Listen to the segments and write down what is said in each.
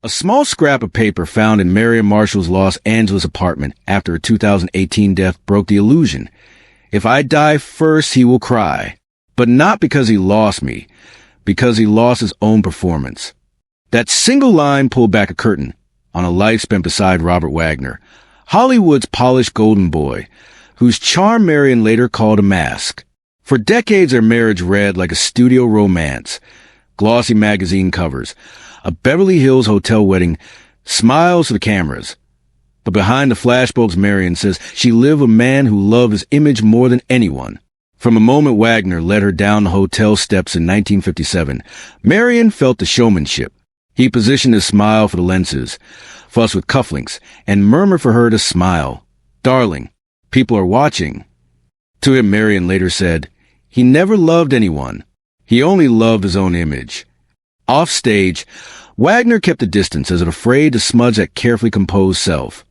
A small scrap of paper found in Marion Marshall's Los Angeles apartment after her 2018 death broke the illusion. If I die first, he will cry. But not because he lost me, because he lost his own performance. That single line pulled back a curtain on a life spent beside Robert Wagner, Hollywood's polished golden boy, whose charm Marion later called a mask. For decades, their marriage read like a studio romance, glossy magazine covers, a Beverly Hills Hotel wedding, smiles to the cameras. But behind the flashbulbs, Marion says she lived with a man who loved his image more than anyone. From the moment Wagner led her down the hotel steps in 1957, Marion felt the showmanship. He positioned his smile for the lenses, fussed with cufflinks, and murmured for her to smile. "Darling, people are watching." To him, Marion later said, "He never loved anyone. He only loved his own image." Off stage, Wagner kept a distance as if afraid to smudge that carefully composed self.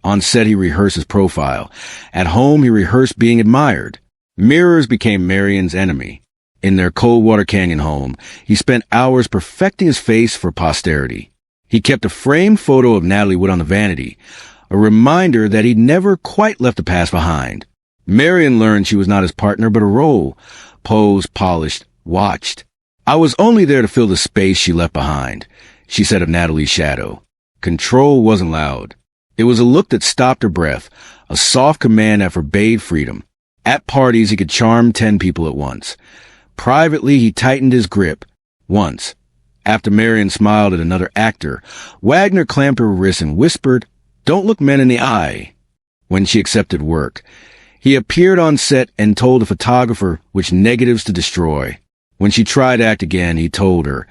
On set, he rehearsed his profile. At home, he rehearsed being admired. Mirrors became Marion's enemy. In their Coldwater Canyon home, he spent hours perfecting his face for posterity. He kept a framed photo of Natalie Wood on the vanity, a reminder that he'd never quite left the past behind. Marion learned she was not his partner but a role, posed, polished, watched. "I was only there to fill the space she left behind," she said of Natalie's shadow. Control wasn't loud. It was a look that stopped her breath, a soft command that forbade freedom. At parties, he could charm 10 people at once. Privately, he tightened his grip. Once, after Marion smiled at another actor, Wagner clamped her wrist and whispered, "Don't look men in the eye." When she accepted work, he appeared on set and told the photographer which negatives to destroy. When she tried to act again, he told her,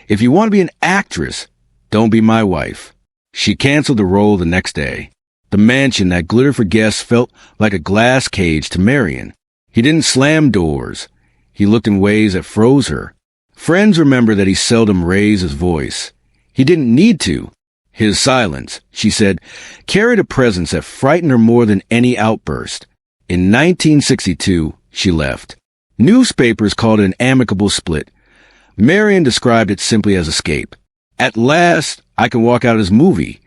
"If you want to be an actress, don't be my wife." She canceled the role the next day. The mansion that glittered for guests felt like a glass cage to Marion. He didn't slam doors. He looked in ways that froze her. Friends remember that he seldom raised his voice. He didn't need to. His silence, she said, carried a presence that frightened her more than any outburst. In 1962, she left. Newspapers called it an amicable split. Marion described it simply as escape. "At last, I can walk out of this movie,"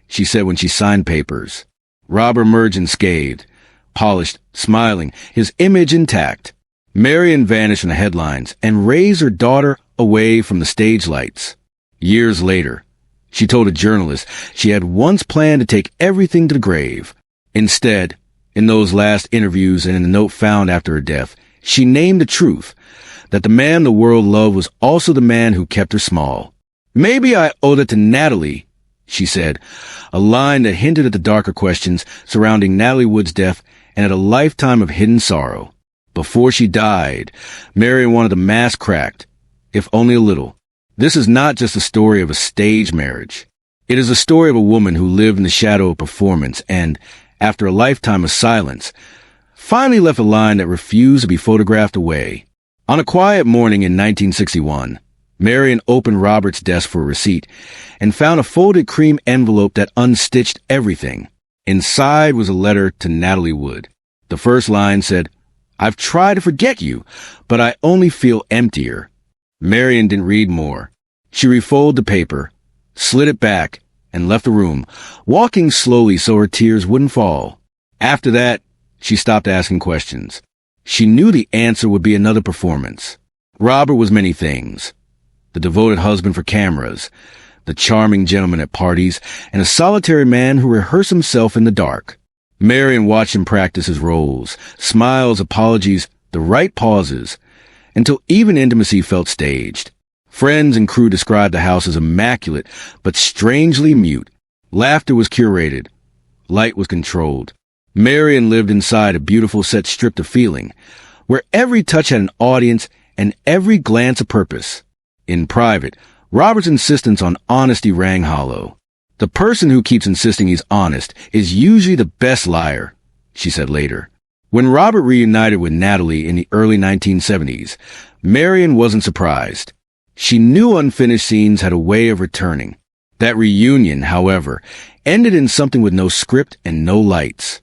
she said when she signed papers. Robert emerged unscathed, polished, smiling, his image intact. Marion vanished from the headlines and raised her daughter away from the stage lights. Years later, she told a journalist she had once planned to take everything to the grave. Instead, in those last interviews and in the note found after her death, she named the truth, that the man the world loved was also the man who kept her small. "Maybe I owe that to Natalie," she said, a line that hinted at the darker questions surrounding Natalie Wood's death and at a lifetime of hidden sorrow. Before she died, Marion wanted the mask cracked, if only a little. This is not just a story of a stage marriage. It is a story of a woman who lived in the shadow of performance and, after a lifetime of silence, finally left a line that refused to be photographed away. On a quiet morning in 1961, Marion opened Robert's desk for a receipt and found a folded cream envelope that unstitched everything. Inside was a letter to Natalie Wood. The first line said, "I've tried to forget you, but I only feel emptier." Marion didn't read more. She refolded the paper, slid it back, and left the room, walking slowly so her tears wouldn't fall. After that, she stopped asking questions. She knew the answer would be another performance. Robert was many things. The devoted husband for cameras, the charming gentleman at parties, and a solitary man who rehearsed himself in the dark. Marion watched him practice his roles, smiles, apologies, the right pauses, until even intimacy felt staged. Friends and crew described the house as immaculate, but strangely mute. Laughter was curated. Light was controlled. Marion lived inside a beautiful set stripped of feeling, where every touch had an audience and every glance a purpose. In private, Robert's insistence on honesty rang hollow. "The person who keeps insisting he's honest is usually the best liar," she said later. When Robert reunited with Natalie in the early 1970s, Marion wasn't surprised. She knew unfinished scenes had a way of returning. That reunion, however, ended in something with no script and no lights.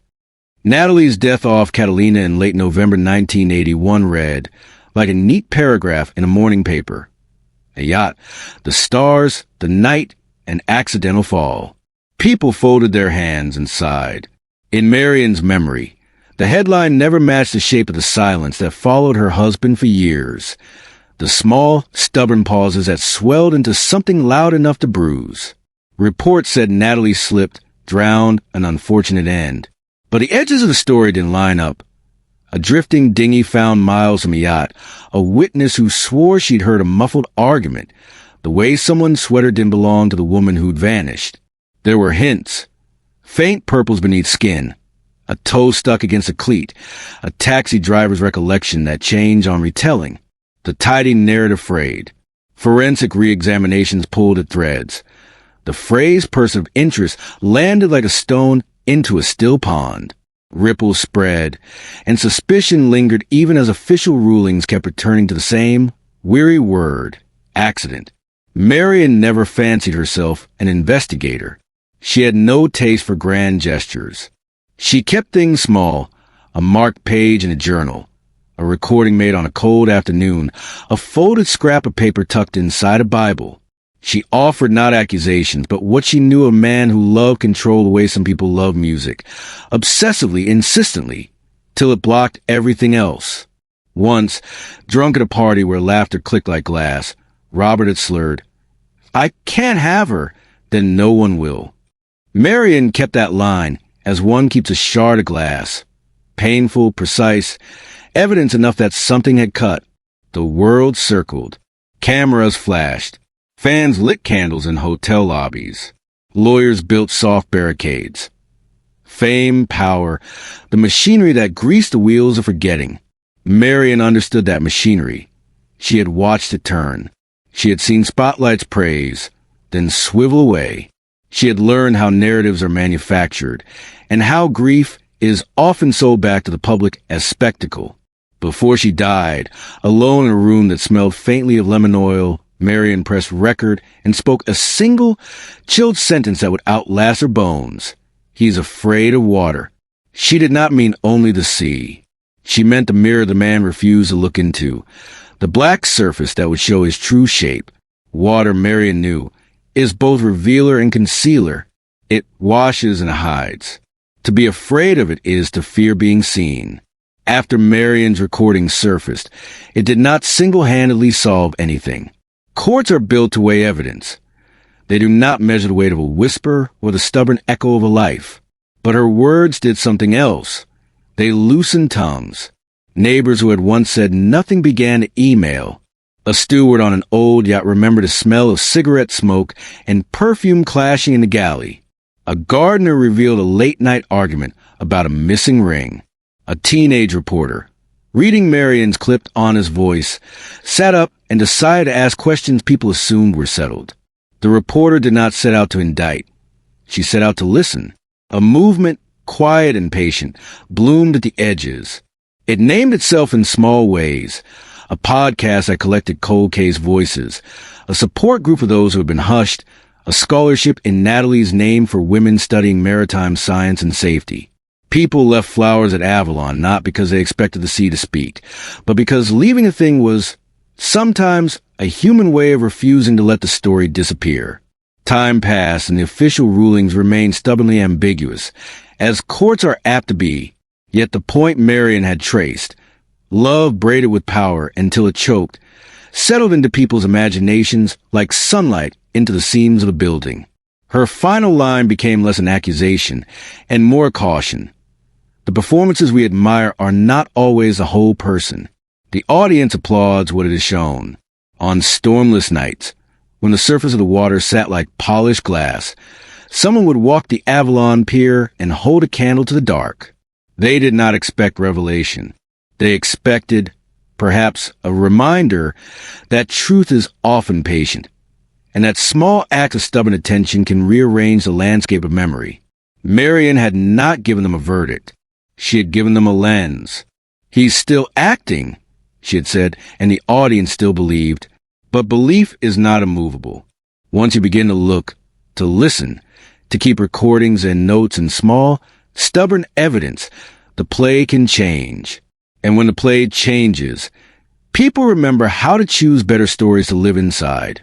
Natalie's death off Catalina in late November 1981 read, like a neat paragraph in a morning paper. A yacht, the stars, the night, an accidental fall. People folded their hands and sighed. In Marion's memory, the headline never matched the shape of the silence that followed her husband for years. The small, stubborn pauses that swelled into something loud enough to bruise. Reports said Natalie slipped, drowned, an unfortunate end. But the edges of the story didn't line up. A drifting dinghy found miles from a yacht, a witness who swore she'd heard a muffled argument, the way someone's sweater didn't belong to the woman who'd vanished. There were hints, faint purples beneath skin, a toe stuck against a cleat, a taxi driver's recollection that changed on retelling, the tidy narrative frayed. Forensic re-examinations pulled at threads. The phrased person of interest landed like a stone into a still pond. Ripples spread, and suspicion lingered even as official rulings kept returning to the same weary word, accident. Marion never fancied herself an investigator. She had no taste for grand gestures. She kept things small, a marked page in a journal, a recording made on a cold afternoon, a folded scrap of paper tucked inside a Bible. She offered not accusations, but what she knew of a man who loved control the way some people love music, obsessively, insistently, till it blocked everything else. Once, drunk at a party where laughter clicked like glass, Robert had slurred, "I can't have her, then no one will." Marion kept that line, as one keeps a shard of glass. Painful, precise, evidence enough that something had cut. The world circled. Cameras flashed. Fans lit candles in hotel lobbies. Lawyers built soft barricades. Fame, power, the machinery that greased the wheels of forgetting. Marion understood that machinery. She had watched it turn. She had seen spotlights praise, then swivel away. She had learned how narratives are manufactured, and how grief is often sold back to the public as spectacle. Before she died, alone in a room that smelled faintly of lemon oil, Marion pressed record and spoke a single, chilled sentence that would outlast her bones. "He's afraid of water." She did not mean only the sea. She meant the mirror the man refused to look into, the black surface that would show his true shape. Water, Marion knew, is both revealer and concealer. It washes and hides. To be afraid of it is to fear being seen. After Marion's recording surfaced, it did not single-handedly solve anything. Courts are built to weigh evidence. They do not measure the weight of a whisper or the stubborn echo of a life. But her words did something else. They loosened tongues. Neighbors who had once said nothing began to email. A steward on an old yacht remembered the smell of cigarette smoke and perfume clashing in the galley. A gardener revealed a late-night argument about a missing ring. A teenage reporter, reading Marion's clipped, honest voice, sat up and decided to ask questions people assumed were settled. The reporter did not set out to indict. She set out to listen. A movement, quiet and patient, bloomed at the edges. It named itself in small ways. A podcast that collected cold case voices. A support group of those who had been hushed. A scholarship in Natalie's name for women studying maritime science and safety. People left flowers at Avalon not because they expected the sea to speak, but because leaving a thing was sometimes a human way of refusing to let the story disappear. Time passed and the official rulings remained stubbornly ambiguous, as courts are apt to be. Yet the point Marion had traced, love braided with power until it choked, settled into people's imaginations like sunlight into the seams of a building. Her final line became less an accusation and more caution. The performances we admire are not always the whole person. The audience applauds what it is shown. On stormless nights, when the surface of the water sat like polished glass, someone would walk the Avalon Pier and hold a candle to the dark. They did not expect revelation. They expected, perhaps, a reminder that truth is often patient, and that small acts of stubborn attention can rearrange the landscape of memory. Marion had not given them a verdict. She had given them a lens. "He's still acting," she had said, and the audience still believed. But belief is not immovable. Once you begin to look, to listen, to keep recordings and notes and small, stubborn evidence, the play can change. And when the play changes, people remember how to choose better stories to live inside,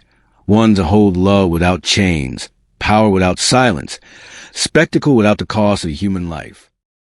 One to hold love without chains, power without silence, spectacle without the cost of human life.